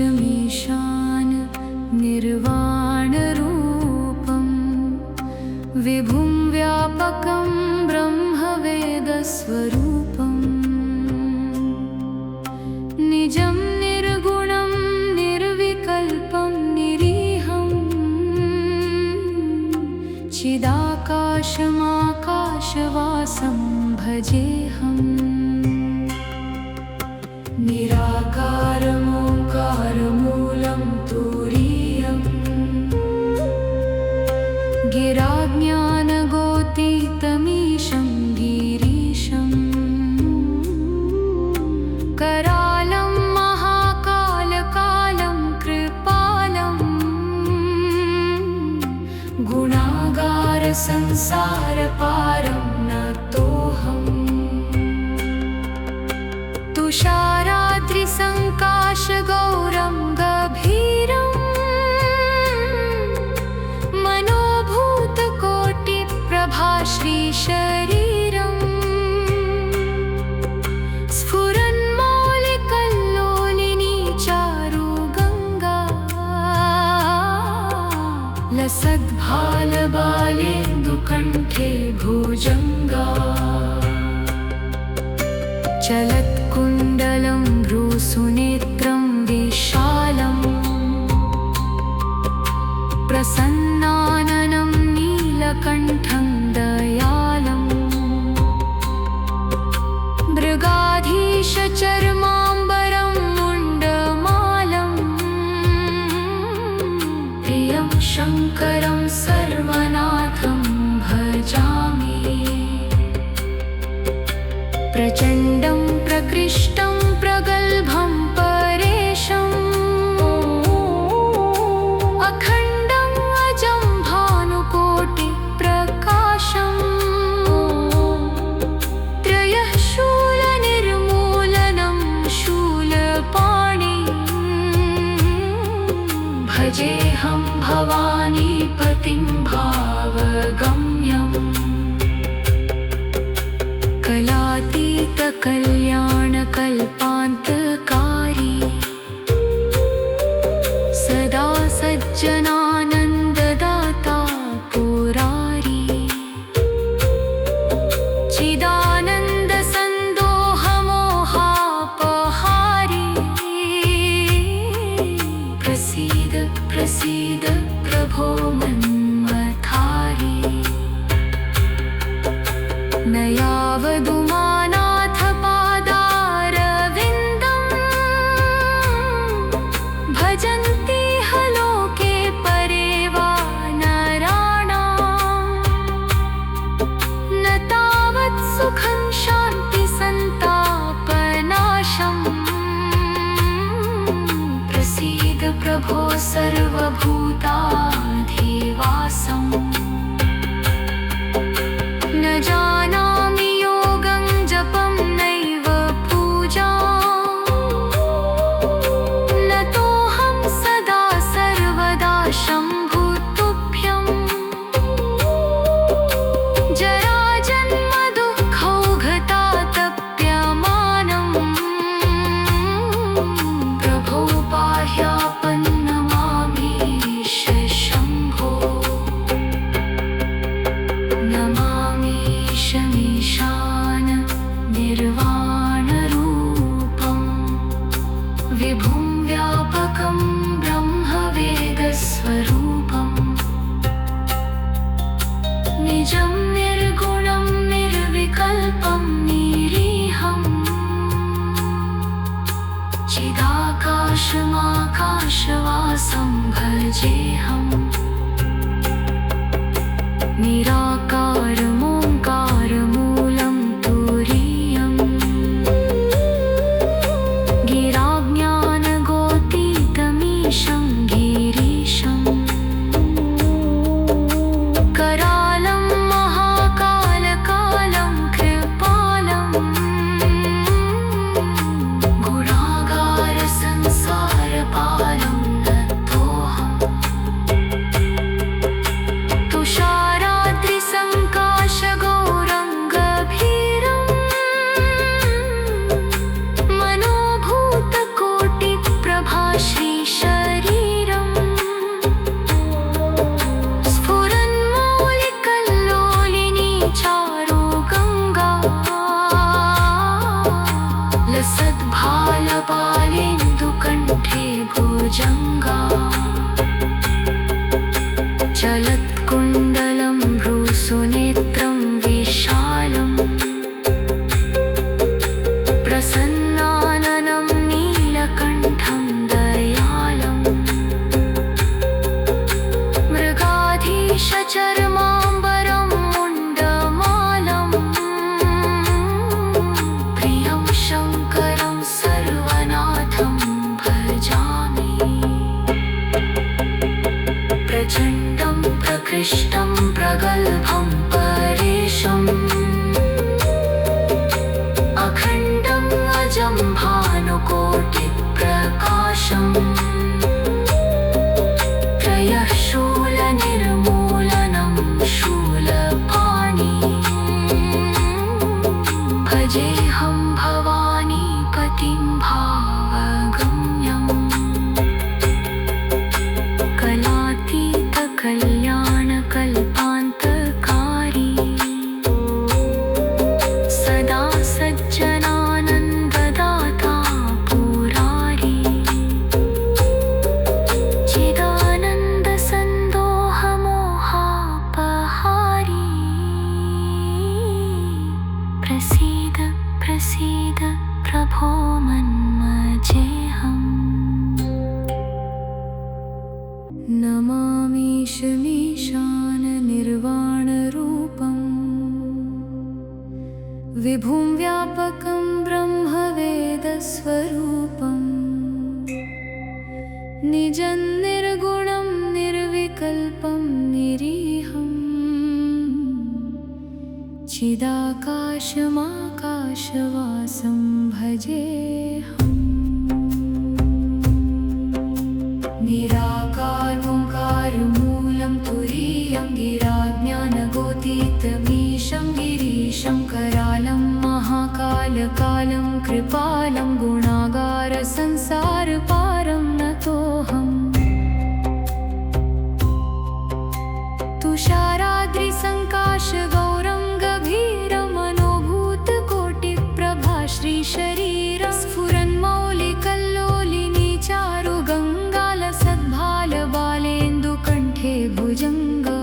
नमामीशमीशान निर्वाणरूपं विभुं व्यापकं ब्रह्मवेदस्वरूपं निजं निर्गुणं निर्विकल्पं निरीहं चिदाकाशमाकाशवासं भजेऽहम् निराकारमोङ्कारमूलं तुरीयं गिराज्ञानगोतीतमीशं गिरीशं करालं महाकालकालं कृपालं गुणागारसंसारपारं नतोऽहम् तुषाराद्रिसङ्काशगौरं गभीरं मनोभूतकोटिप्रभाश्रीशरीरं स्फुरन्मौलिकल्लोलिनी चारुगङ्गा लसद्भालबालेन्दुकण्ठे भुजङ्गा चलत्कुण्डलं भ्रूसुनेत्रं विशालं प्रसन्नाननं नीलकण्ठं दयालं मृगाधीशचर्माम्बरं मुण्डमालं प्रियं शङ्करं सर्वनाथं भजामि प्रचण्डं प्रकृष्टं प्रगल्भं परेशम् अखण्डं अजं भानुकोटिप्रकाशम् त्रयः शूलनिर्मूलनं शूलपाणि भजेऽहं भवानीपतिं भावगम्यम् कलातीतकल्याणकल्पान्तकारी सदा सज्जनानन्ददाता पुरारी चिदानन्दसन्दोहमोहापहारी प्रसीद प्रसीद प्रभो मन्मथारी न यावदुमानाथ पादारविन्दं भजन्ति लोके परे वा नराणां न तावत् सुखं शान्तिसन्तापनाशम् प्रसीद प्रभो सर्वभूताधिवासम् न जानामि योगं जपं नैव पूजां नतोऽहं सदा सर्वदा शम्भो तुभ्यं जराजन्मदुःखौघतातप्यमानं प्रभो पाह्यापन्नमामीश शम्भो नमामीशमीशान निर्वाणरूपं विभुं व्यापकं ब्रह्मवेदस्वरूपं निजं निर्गुणं निर्विकल्पं निरीहं चिदाकाशमाकाशवासं भजेऽहम् निराकारमोङ्कारमूलं तुरीयं गिराज्ञानगोतीतमीशं गिरीशं करालं महाकालकालं कृपालं गुणागारसंसारपालं नतोऽहम् प्रचण्डं प्रकृष्टं प्रगल्भं परेशम् अखण्डम् अजं भानुकोटिप्रकाशम् त्रयः शूलनिर्मूलनं शूलपाणि भजेऽहं भवानीपतिं भावगम्यम् कलातीतकल्याणकल्पान्तकारी सदा सज्जनानन्ददाता पुरारी चिदानन्दसन्दोहमोहापहारी प्रसीद प्रसीद प्रभो मन्मजेऽहम् नमामीशमीशाननिर्वाणरूपम् विभुं व्यापकं ब्रह्मवेदस्वरूपम् निजं निर्गुणं निर्विकल्पं निरीहम् चिदाकाशमाकाशवासं भजेऽहम् निराकारमूलं तुरीयं गिराज्ञानगोतीतमीशं गिरीशं करालं महाकालकालं कृपालं गुणागारसंसारपारं नतोऽहम् तुषाराद्रिसङ्काशगौरं गभीरमनोभूतकोटिप्रभा श्रीशरीरं स्फुरन्मौलिकल्लोलिनी चारुगङ्गालसद्भालबालेन्दुकण्ठे भुजङ्गा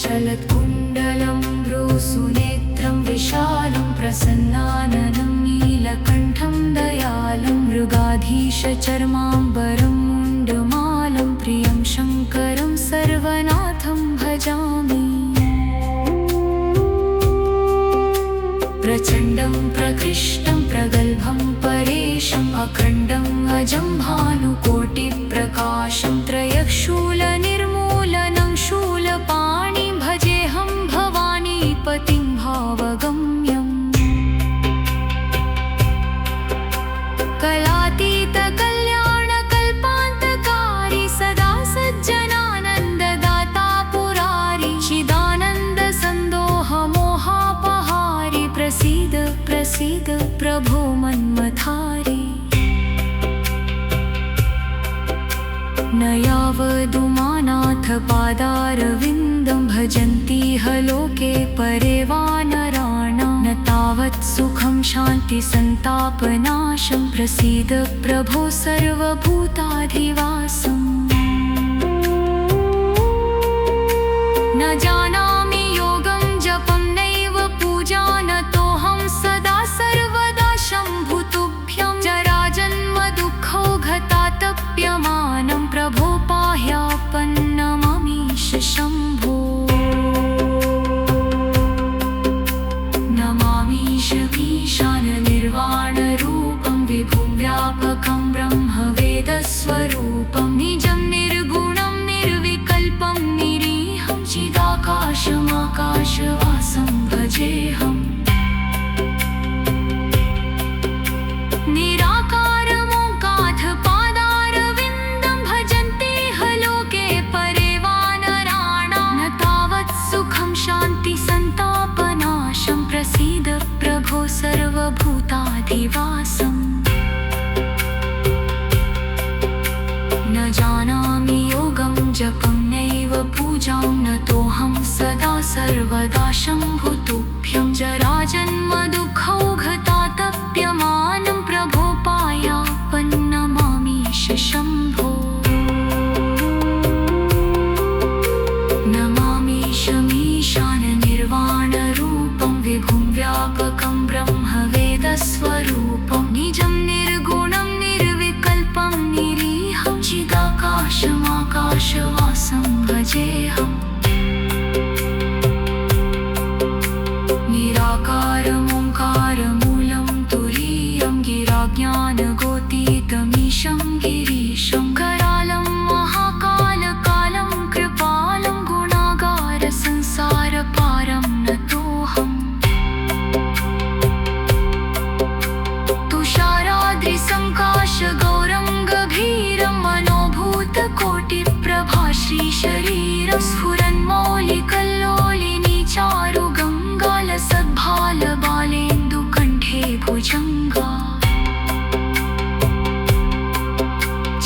चलत्कुण्डलं भ्रूसुनेत्रं विशालं प्रसन्नाननं नीलकण्ठं दयालं मृगाधीशचर्माम्बरं मुण्डमालं प्रियं शङ्करं सर्वनाथं भजामि प्रचण्डं प्रकृष्टं प्रगल्भं परेशम् अखण्डम् अजं भानुकोटिप्रकाशं त्रयः शूलनिर्मूलनं शूलपाणि भजेऽहं भवानीपतिं भावगम्यम् कलातीतकल्याणकल्पान्तकारी सदा सज्जनानन्ददाता पुरारी चिदानन्दसन्दोहमोहापहारी प्रसीद प्रसीद प्रभो मन्मथारी न यावदुमानाथ पादारविन्दं भजन्तीह लोके परे वा नराणां न तावत् सुखं शान्तिसन्तापनाशं प्रसीद प्रभो सर्वभूताधिवासम् न जानामि योगं जपं नैव पूजा नतोऽहं सदा सर्वदा शम्भुतुभ्यं जराजन्मदुःखौघतातप्यमानं प्रभो पाह्यापन्नमामीश शम्भो नमामीशमीशाननिर्वाणरूपं विभुं व्यापकं ब्रह्मवेदस्वरूपं निजं निर्गुणं निर्विकल्पं निरीहं चिदाकाशमाकाशवासं भजेऽहम् निराकारमोङ्काथ पादारविन्दं भजन्तेह लोके परे वा नराणां न तावत् सुखं शान्तिसन्तापनाशं प्रसीद प्रभो सर्वभूताधिवासम् न जानामि योगं जपं नैव पूजां नतोऽहं सदा सर्वदा शम्भुतुभ्यं जराजन्मदुःखौघतातप्यमानं प्रभो पाह्यापन्नमामीश शम्भो नमामीशमीशाननिर्वाणरूपं विभुं व्यापकं ब्रह्मवेदस्वरूपं निजं निर्गुणं निर्विकल्पं निरीहं चिदाकाशमाकाशवासं भजेऽहम् निराकारमोङ्कारमूलं तुरीयं गिराज्ञानगोतीतमीशं गिरीशं करा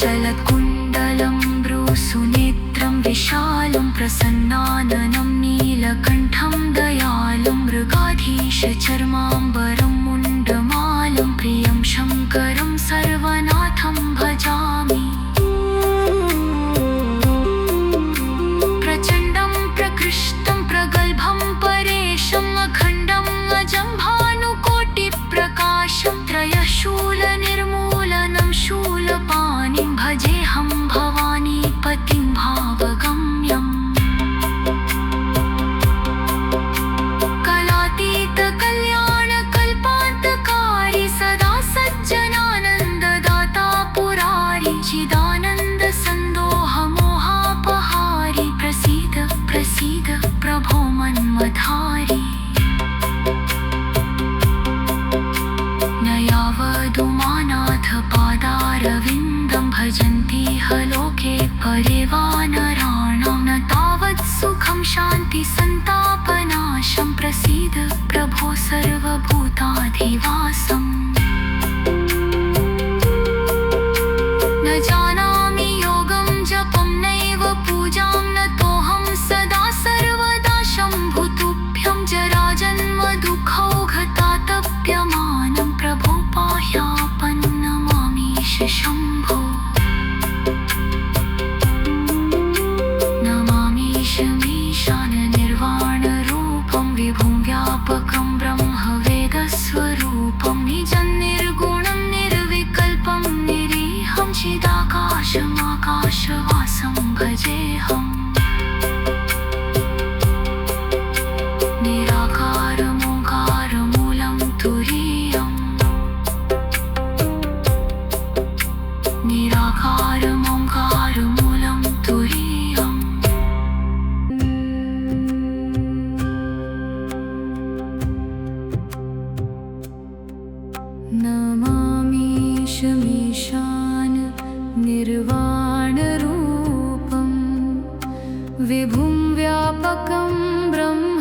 चलत्कुण्डलं भ्रूसुनेत्रं विशालं प्रसन्नाननं नीलकण्ठं दयालुं मृगाधीशचर्माम्बरं मुण्डमालं प्रियं शङ्करं सर्वनाथं भजामि प्रचण्डं प्रकृष्टं प्रगल्भं परेशम् अखण्डम् अजं भानुकोटिप्रकाशं त्रयशूलनिर्मूलनं शूलपाणिं भजेऽहं भवानीपतिं भावगम्यम् कलातीतकल्याणकल्पान्तकारी सदा सज्जनानन्ददाता पुरारी चिदानन्दसन्दोहमोहापहारी प्रसीद प्रसीद प्रभो मन्मथारी न यावदुमानाथ पादारविन्दं भजन्ति ह लोके परे वा नराणां न तावत् सुखं शान्तिसन्तापनाशं प्रसीद प्रभो सर्वभूताधिवासम् न जानामि योगं जपं नैव पूजां न तोऽहं सदा सर्वदा शम्भुतुभ्यं जराजन्मदुःखौघतातप्यमानं प्रभो पाह्यापन्नमामीश शम्भो नमामीशमीशाननिर्वाणरूपं विभुं व्यापकं ब्रह्मवेदस्वरूपं निजं निर्गुणं निर्विकल्पं निरीहं चिदाकाशमाकाशवासं भजेऽहम् निराकारमोङ्कारमूलं तुरीयम् निराकारमोङ्कारमूलं तुरीयम् नमामीशमीशान निर्वाणरूपं विभुं व्यापकं ब्रह्मवेदस्वरूपं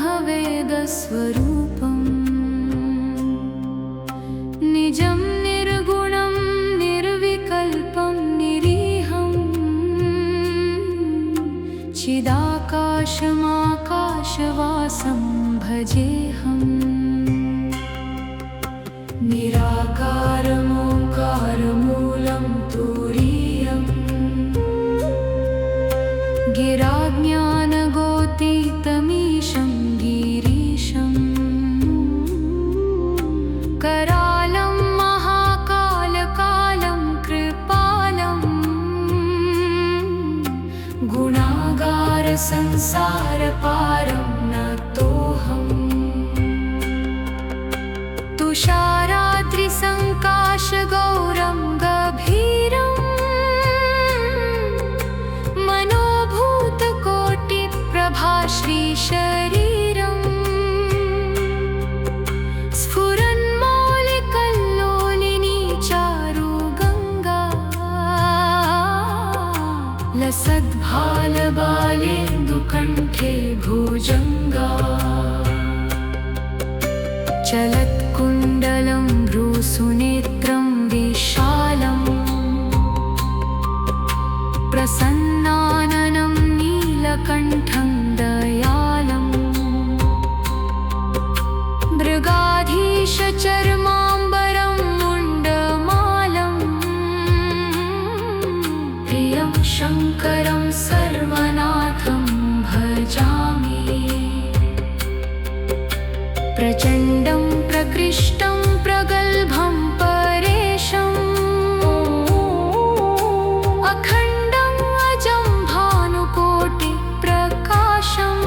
निजं निर्गुणं निर्विकल्पं निरीहं चिदाकाशमाकाशवासं भजेऽहम् निराकारमोङ्कारमूलं तुरीयम् गिराज्ञानगोतीतमीशं गिरीशम् करालं महाकालकालं कृपालं गुणागारसंसारपारं नतोऽहम् तुषाराद्रिसङ्काशगौरं गभीरं मनोभूतकोटिप्रभाश्रीशरीरं स्फुरन्मौलिकल्लोलिनी चारुगङ्गा लसद्भालबालेन्दुकण्ठे भुजङ्गा चलत्कुण्डलं भ्रूसुनेत्रं विशालं प्रसन्नाननं नीलकण्ठं दयालं मृगाधीशचर्माम्बरं मुण्डमालं प्रियं शङ्करं सर्वनाथं भजामि प्रचण्डं प्रकृष्टं प्रगल्भं परेशम् अखण्डं अजं भानुकोटिप्रकाशं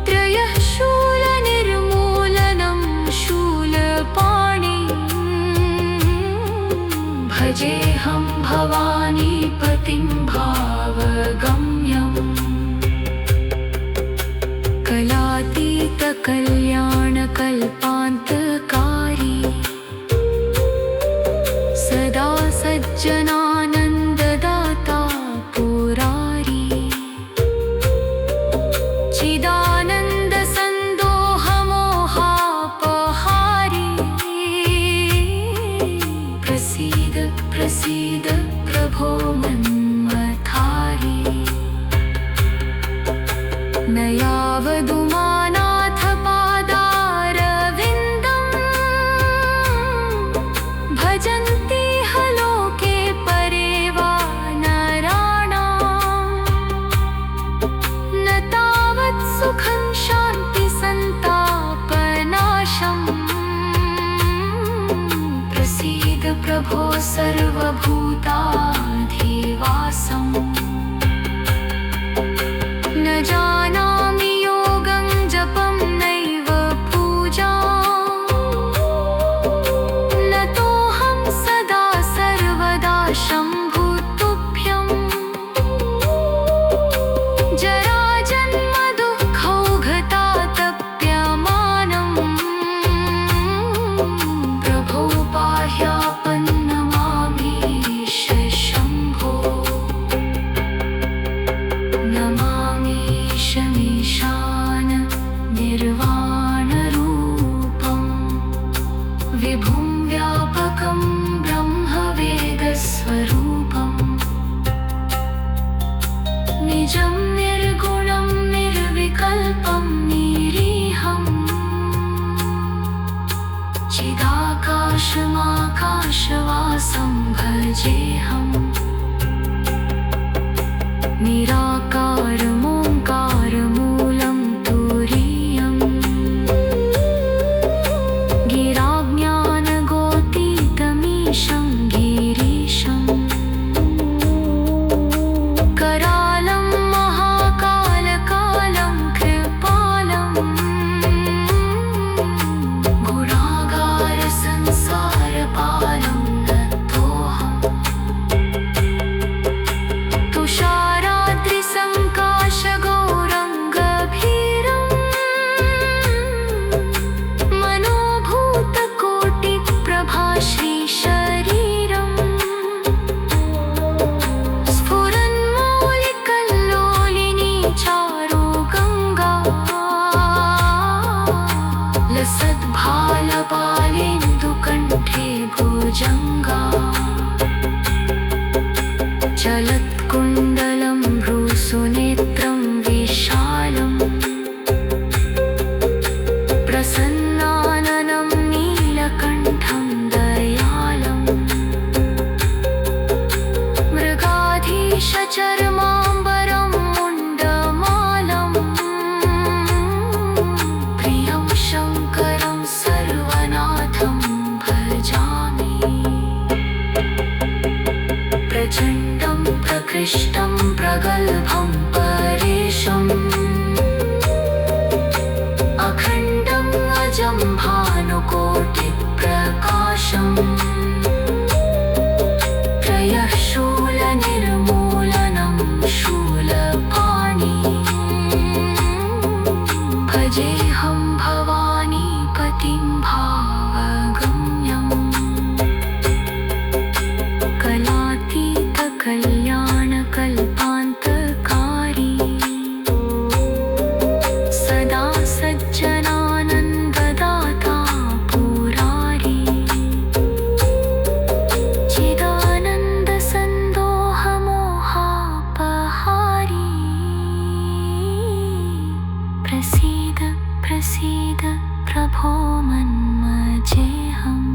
त्रयः शूलनिर्मूलनं शूलपाणिं भजेऽहं भवानीपतिं भावगम्यम् कलातीतकल्याणकल्पान्तकारी सदा सज्जनानन्ददाता पुरारी चिदानन्दसन्दोहमोहापहारी प्रसीद प्रसीद प्रभो मन्मथारी न यावदुमानाथ पादारविन्दं भजन्ति ह लोके परे वा नराणां न तावत् सुखं शान्ति सन्तापनाशम् प्रसीद प्रभो सर्वभूताधिवासम् न जानामि योगं जपं नैव पूजां न तोऽहं सदा सर्वदा शम्भो तुभ्यं जराजन्म दुःखौघतातप्यमानं प्रभो पाह्यापन्नमामीश शम्भो नमामीशमीशान निर्वाणरूपं विभुं व्यापकं ब्रह्मवेदस्वरूपं निजं निर्गुणं निर्विकल्पं निरीहं चिदाकाशमाकाशवासं भजेऽहम् निराकारमोङ्कारमूलं तुरीयं गिराज्ञानगोतीतमीशं गिरीशं करालं महाकालकालं कृपालं गुणागारसंसारपालं नतोऽहम् तुषाराद्रिसङ्काशगौरङ्गभीरं मनोभूतकोटिप्रभाश्रीशरीरं स्फुरन्मौलिकल्लोलिनी चारु गङ्गा लसद्भालपालेन्दुकण्ठे भुजङ्गा चलत्कुण्डलं भ्रूसुनेत्रं विशालं प्रसन्नाननं नीलकण्ठं दयालं मृगाधीशचर्माम्बरं मुण्डमालं प्रियं शङ्करं सर्वनाथं भजामि प्रचण्डं प्रकृष्टं प्रगल्भं परेशम् अखण्डम् अजं भानुकोटिप्रकाशम् त्रयः शूलनिर्मूलनं शूलपाणि भजेऽहं भवानीपतिं भावगम्यम् कलातीतकल्याणकल्पान्तकारी सदा सज्जनानन्ददाता पुरारी चिदानन्दसन्दोहमोहापहारी प्रसीद प्रसीद प्रभो मन्मजेऽहम्।